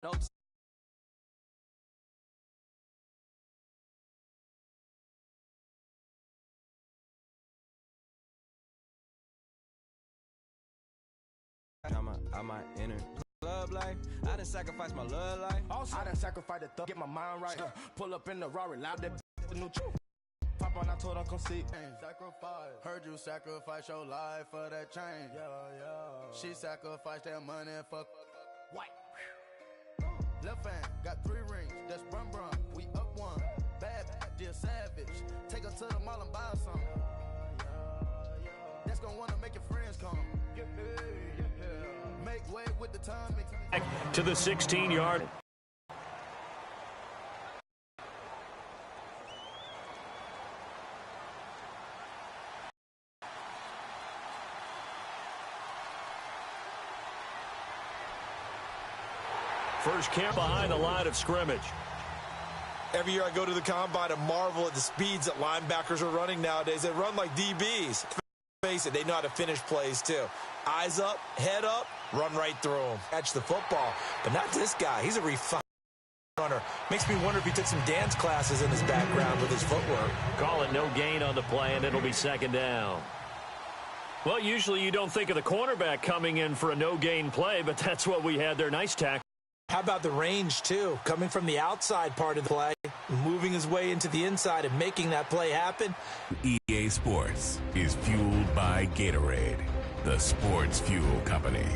No. I might enter club life. I done sacrificed my love life. Also, I done sacrificed the thug, get my mind right. Pull up in the Rari, loud that the new truth. Pop on, I told her come see. Sacrifice. Heard you sacrifice your life for that chain. Yeah. She sacrificed that money for white. Left hand got 3 rings. That's brum. We up one. Bad, dear savage. Take her to the mall and buy her some. That's gonna wanna make your friends come. Make way with the timing. To the 16-yard. First camp behind the line of scrimmage. Every year I go to the combine and marvel at the speeds that linebackers are running nowadays. They run like DBs. Face it, they know how to finish plays too. Eyes up, head up, run right through them. Catch the football, but not this guy. He's a refined runner. Makes me wonder if he took some dance classes in his background with his footwork. Call it no gain on the play, and it'll be second down. Well, usually you don't think of the cornerback coming in for a no-gain play, but that's what we had there. Nice tackle. How about the range, too? Coming from the outside part of the play, moving his way into the inside and making that play happen. EA Sports is fueled by Gatorade, the sports fuel company.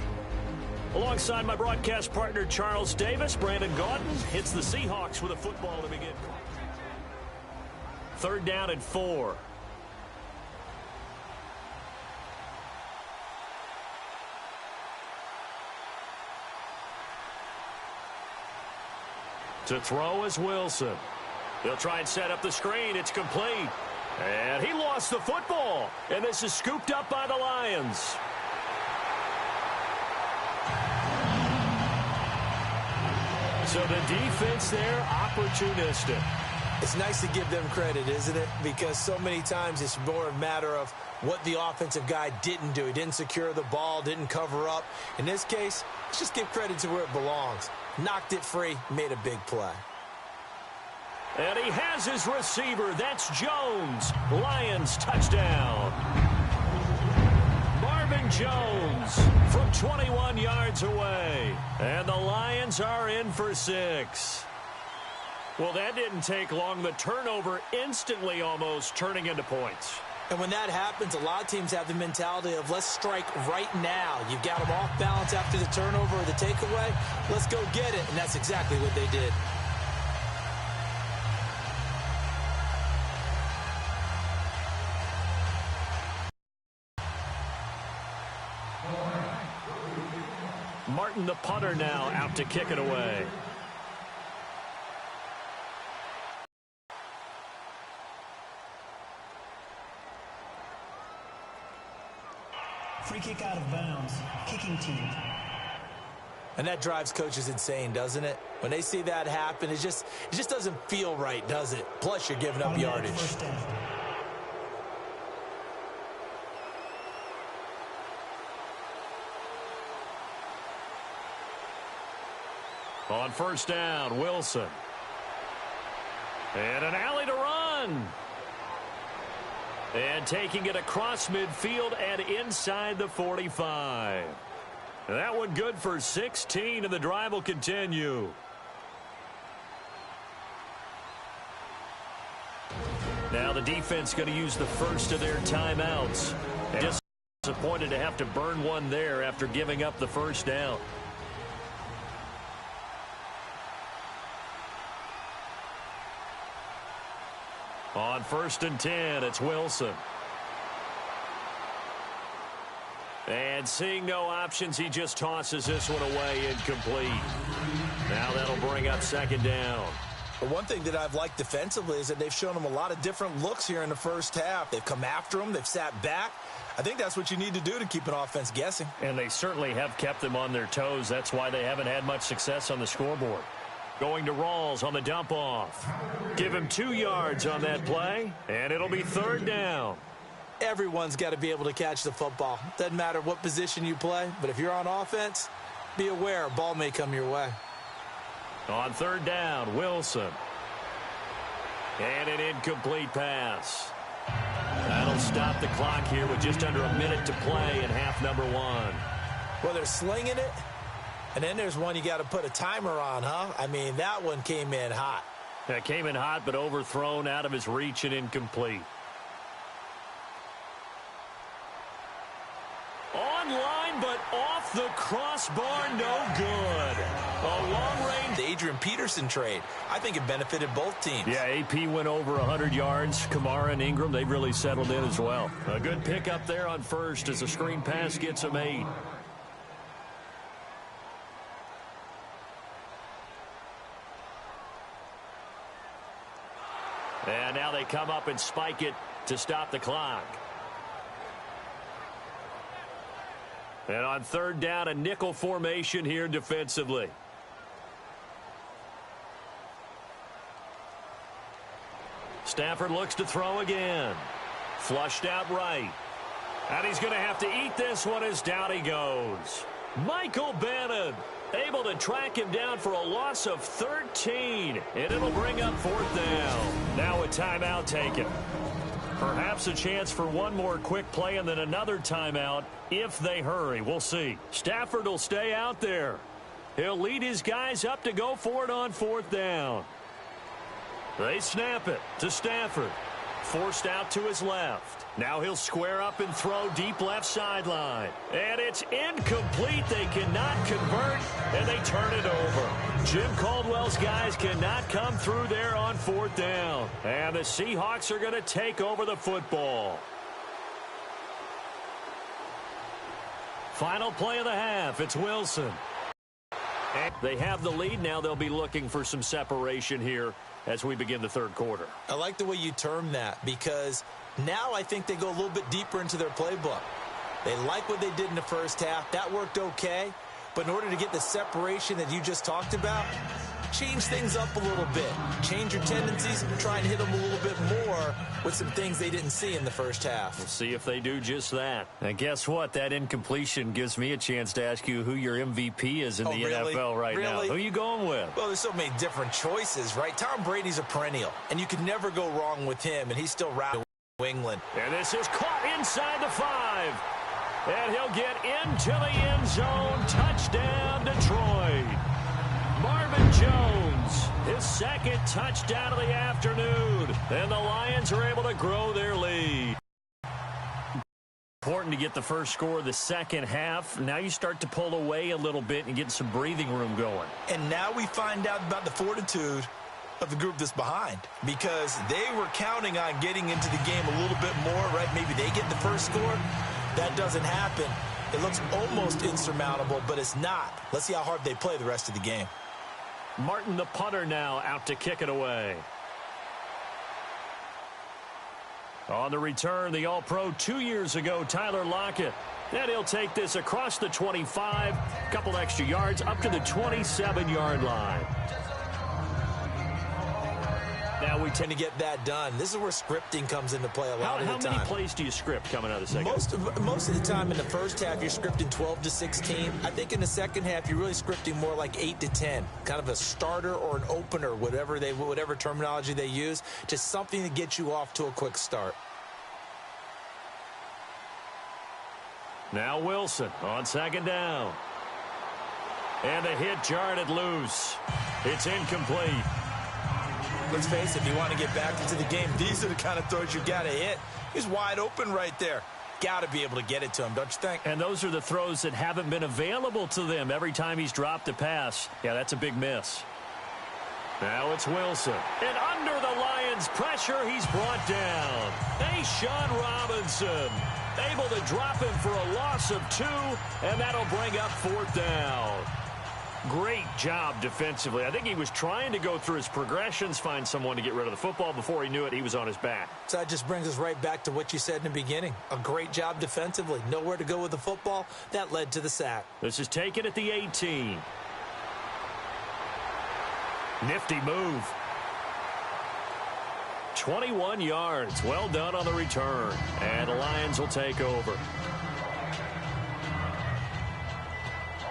Alongside my broadcast partner, Charles Davis, Brandon Gaudin hits the Seahawks with a football to begin. 3rd down and 4. To throw is Wilson. They'll try and set up the screen. It's complete. And he lost the football. And this is scooped up by the Lions. So the defense there, opportunistic. It's nice to give them credit, isn't it? Because so many times it's more a matter of what the offensive guy didn't do. He didn't secure the ball, didn't cover up. In this case, let's just give credit to where it belongs. Knocked it free, made a big play. And he has his receiver. That's Jones. Lions touchdown. Marvin Jones from 21 yards away. And the Lions are in for 6. Well, that didn't take long. The turnover instantly almost turning into points. And when that happens, a lot of teams have the mentality of let's strike right now. You've got them off balance after the turnover or the takeaway. Let's go get it. And that's exactly what they did. Martin, the punter, now out to kick it away. Free kick out of bounds. Kicking team. And that drives coaches insane, doesn't it? When they see that happen, it just doesn't feel right, does it? Plus, you're giving up yardage. First down. On first down, Wilson. And an alley to run. And taking it across midfield and inside the 45. That one good for 16, and the drive will continue. Now the defense going to use the first of their timeouts. Just disappointed to have to burn one there after giving up the first down. On 1st and 10, it's Wilson. And seeing no options, he just tosses this one away incomplete. Now that'll bring up 2nd down. But one thing that I've liked defensively is that they've shown them a lot of different looks here in the first half. They've come after them. They've sat back. I think that's what you need to do to keep an offense guessing. And they certainly have kept them on their toes. That's why they haven't had much success on the scoreboard. Going to Rawls on the dump off. Give him 2 yards on that play, and it'll be 3rd down. Everyone's got to be able to catch the football. Doesn't matter what position you play, but if you're on offense, be aware a ball may come your way. On third down, Wilson. And an incomplete pass. That'll stop the clock here with just under a minute to play in half number 1. Well, they're slinging it, and then there's one you got to put a timer on, huh? I mean, that one came in hot. That came in hot, but overthrown, out of his reach and incomplete. Online, but off the crossbar, no good. A long-range. The Adrian Peterson trade, I think it benefited both teams. Yeah, AP went over 100 yards. Kamara and Ingram, they've really settled in as well. A good pickup there on first as the screen pass gets him 8. And now they come up and spike it to stop the clock. And on third down, a nickel formation here defensively. Stafford looks to throw again. Flushed out right. And he's going to have to eat this one as down he goes. Michael Bannon able to track him down for a loss of 13. And it'll bring up fourth down. Now a timeout taken. Perhaps a chance for one more quick play and then another timeout if they hurry. We'll see. Stafford will stay out there. He'll lead his guys up to go for it on fourth down. They snap it to Stafford. Forced out to his left. Now he'll square up and throw deep left sideline. And it's incomplete. They cannot convert, and they turn it over. Jim Caldwell's guys cannot come through there on fourth down. And the Seahawks are going to take over the football. Final play of the half. It's Wilson. And they have the lead. Now they'll be looking for some separation here as we begin the third quarter. I like the way you term that because now I think they go a little bit deeper into their playbook. They like what they did in the first half. That worked okay. But in order to get the separation that you just talked about, change things up a little bit. Change your tendencies and try and hit them a little bit more with some things they didn't see in the first half. We'll see if they do just that. And guess what? That incompletion gives me a chance to ask you who your MVP is in the NFL right now. Who are you going with? Well, there's so many different choices, right? Tom Brady's a perennial, and you can never go wrong with him, and he's still routing New England. And this is caught inside the 5. And he'll get into the end zone. Touchdown, Detroit. Marvin Jones, his second touchdown of the afternoon. And the Lions are able to grow their lead. Important to get the first score of the second half. Now you start to pull away a little bit and get some breathing room going. And now we find out about the fortitude of the group that's behind, because they were counting on getting into the game a little bit more, right? Maybe they get the first score. That doesn't happen. It looks almost insurmountable, but it's not. Let's see how hard they play the rest of the game. Martin, the punter, now out to kick it away. On the return, the All-Pro 2 years ago, Tyler Lockett. And he'll take this across the 25, a couple extra yards, up to the 27-yard line. Now we tend to get that done. This is where scripting comes into play a lot of the time. How many plays do you script coming out of the second? Most of the time in the first half, you're scripting 12 to 16. I think in the second half, you're really scripting more like 8 to 10. Kind of a starter or an opener, whatever terminology they use. Just something to get you off to a quick start. Now Wilson on second down. And the hit jarred it loose. It's incomplete. Let's face it, if you want to get back into the game, these are the kind of throws you got to hit. He's wide open right there. Got to be able to get it to him, don't you think? And those are the throws that haven't been available to them every time he's dropped a pass. Yeah, that's a big miss. Now it's Wilson. And under the Lions' pressure, he's brought down. Sean Robinson able to drop him for a loss of 2, and that'll bring up fourth down. Great job defensively. I think he was trying to go through his progressions, find someone to get rid of the football. Before he knew it, he was on his back. So that just brings us right back to what you said in the beginning. A great job defensively. Nowhere to go with the football. That led to the sack. This is taken at the 18. Nifty move. 21 yards. Well done on the return. And the Lions will take over.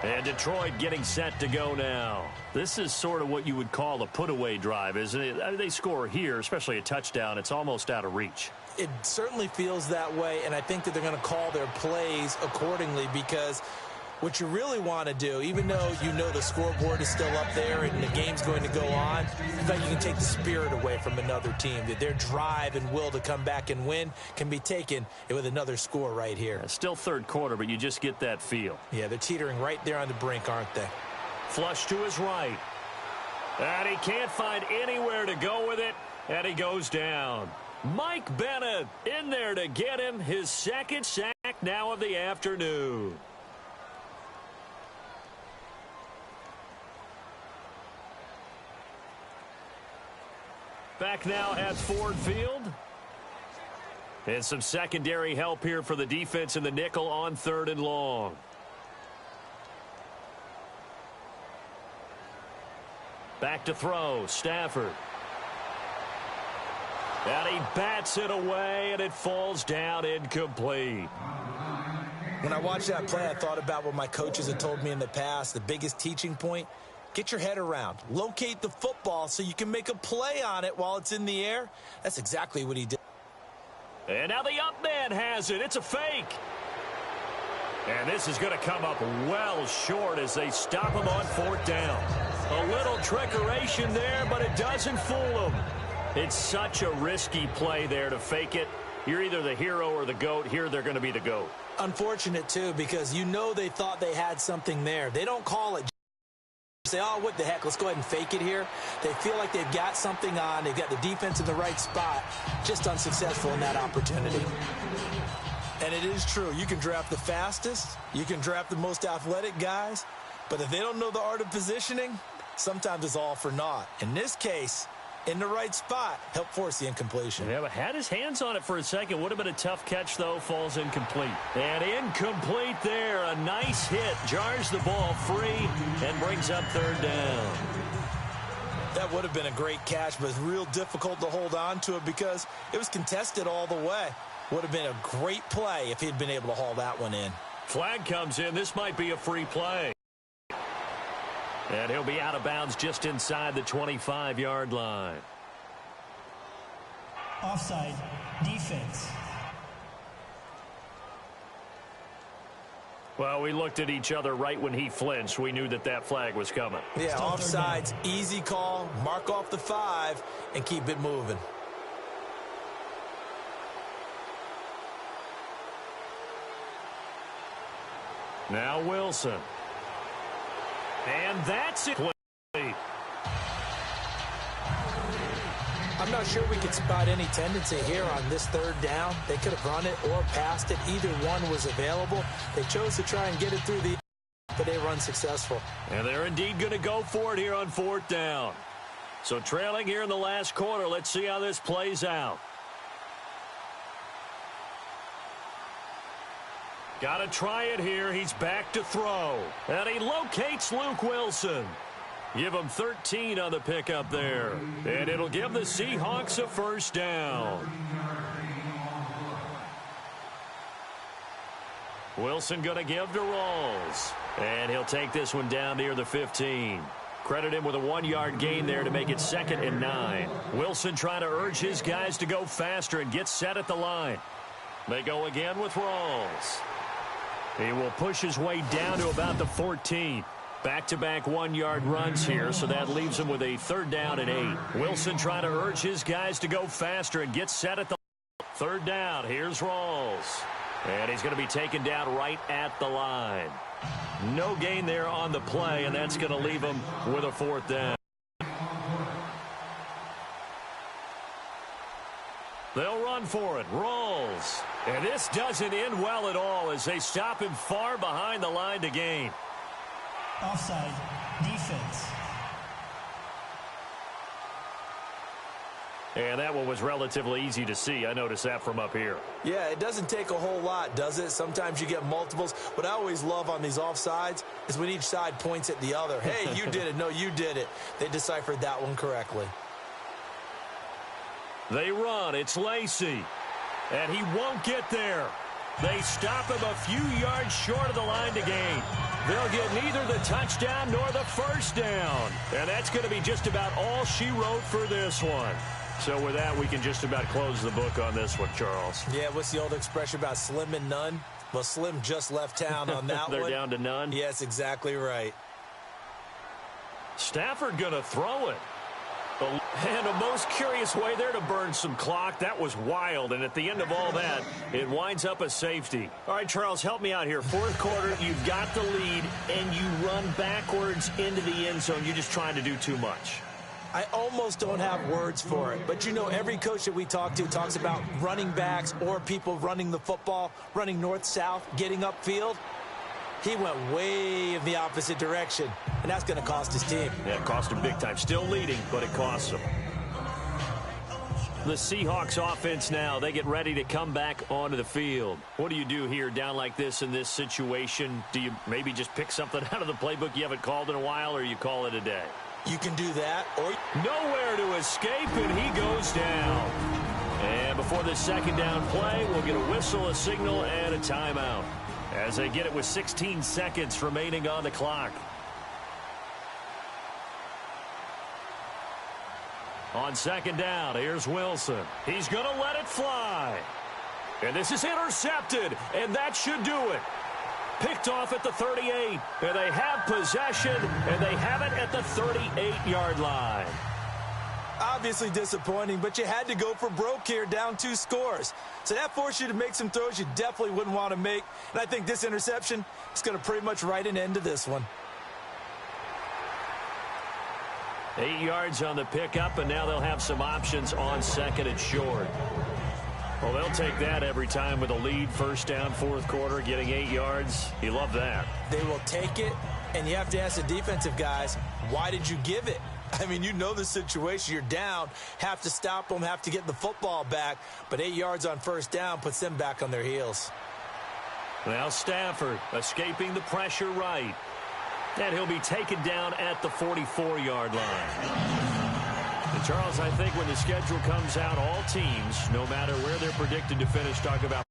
And Detroit getting set to go now. This is sort of what you would call a put-away drive, isn't it? I mean, they score here, especially a touchdown. It's almost out of reach. It certainly feels that way, and I think that they're going to call their plays accordingly, because what you really want to do, even though you know the scoreboard is still up there and the game's going to go on, in fact, you can take the spirit away from another team. That their drive and will to come back and win can be taken with another score right here. It's still third quarter, but you just get that feel. Yeah, they're teetering right there on the brink, aren't they? Flush to his right. And he can't find anywhere to go with it, and he goes down. Mike Bennett in there to get him, his second sack now of the afternoon. Back now at Ford Field. And some secondary help here for the defense in the nickel on 3rd and long. Back to throw, Stafford. And he bats it away, and it falls down incomplete. When I watched that play, I thought about what my coaches had told me in the past. The biggest teaching point, get your head around. Locate the football so you can make a play on it while it's in the air. That's exactly what he did. And now the up man has it. It's a fake. And this is going to come up well short as they stop him on 4th down. A little trickeration there, but it doesn't fool him. It's such a risky play there to fake it. You're either the hero or the GOAT. Here they're going to be the GOAT. Unfortunate, too, because you know they thought they had something there. They don't call it. Say, oh, what the heck, let's go ahead and fake it here. They feel like they've got something on. They've got the defense in the right spot. Just unsuccessful in that opportunity. And it is true. You can draft the fastest. You can draft the most athletic guys. But if they don't know the art of positioning, sometimes it's all for naught. In this case, in the right spot, help force the incompletion. Yeah, but had his hands on it for a second. Would have been a tough catch, though. Falls incomplete. And incomplete there. A nice hit. Jars the ball free and brings up 3rd down. That would have been a great catch, but it's real difficult to hold on to it because it was contested all the way. Would have been a great play if he'd been able to haul that one in. Flag comes in. This might be a free play. And he'll be out of bounds just inside the 25-yard line. Offside, defense. Well, we looked at each other right when he flinched. We knew that that flag was coming. Yeah, offsides, easy call. Mark off the 5 and keep it moving. Now Wilson. And that's it. I'm not sure we could spot any tendency here on this 3rd down. They could have run it or passed it. Either one was available. They chose to try and get it through the, but they were unsuccessful. And they're indeed going to go for it here on 4th down. So trailing here in the last quarter. Let's see how this plays out. Got to try it here. He's back to throw. And he locates Luke Wilson. Give him 13 on the pickup there. And it'll give the Seahawks a 1st down. Wilson going to give to Rawls. And he'll take this one down near the 15. Credit him with a 1-yard gain there to make it 2nd and 9. Wilson trying to urge his guys to go faster and get set at the line. They go again with Rawls. He will push his way down to about the 14. Back-to-back 1-yard runs here, so that leaves him with a 3rd down and 8. Wilson trying to urge his guys to go faster and get set at the 3rd down. Here's Rawls. And he's going to be taken down right at the line. No gain there on the play, and that's going to leave him with a 4th down. They'll run for it. Rawls. And this doesn't end well at all as they stop him far behind the line to gain. Offside, defense. And that one was relatively easy to see. I noticed that from up here. Yeah, it doesn't take a whole lot, does it? Sometimes you get multiples. What I always love on these offsides is when each side points at the other. Hey, you did it. No, you did it. They deciphered that one correctly. They run. It's Lacey. And he won't get there. They stop him a few yards short of the line to gain. They'll get neither the touchdown nor the first down. And that's going to be just about all she wrote for this one. So with that, we can just about close the book on this one, Charles. Yeah, what's the old expression about slim and none? Well, Slim just left town on that They're one. down to none? Yes, exactly right. Stafford going to throw it. And a most curious way there to burn some clock. That was wild. And at the end of all that, it winds up a safety. All right, Charles, help me out here. Fourth quarter, you've got the lead, and you run backwards into the end zone. You're just trying to do too much. I almost don't have words for it. But, you know, every coach that we talk to talks about running backs or people running the football, running north-south, getting upfield. He went way in the opposite direction, and that's going to cost his team. Yeah, it cost him big time. Still leading, but it costs him. The Seahawks offense now, they get ready to come back onto the field. What do you do here down like this in this situation? Do you maybe just pick something out of the playbook you haven't called in a while, or you call it a day? You can do that, or nowhere to escape, and he goes down. And before this second down play, we'll get a whistle, a signal, and a timeout, as they get it with 16 seconds remaining on the clock. On second down, here's Wilson. He's going to let it fly. And this is intercepted, and that should do it. Picked off at the 38, and they have possession, and they have it at the 38-yard line. obviously disappointing, but you had to go for broke here, down 2 scores. So that forced you to make some throws you definitely wouldn't want to make. And I think this interception is going to pretty much write an end to this one. 8 yards on the pickup, and now they'll have some options on second and short. Well, they'll take that every time with a lead, first down, fourth quarter, getting 8 yards. You love that. They will take it, and you have to ask the defensive guys, why did you give it? I mean, you know the situation. You're down, have to stop them, have to get the football back, but 8 yards on first down puts them back on their heels. Now Stafford escaping the pressure right. And he'll be taken down at the 44-yard line. And Charles, I think when the schedule comes out, all teams, no matter where they're predicted to finish, talk about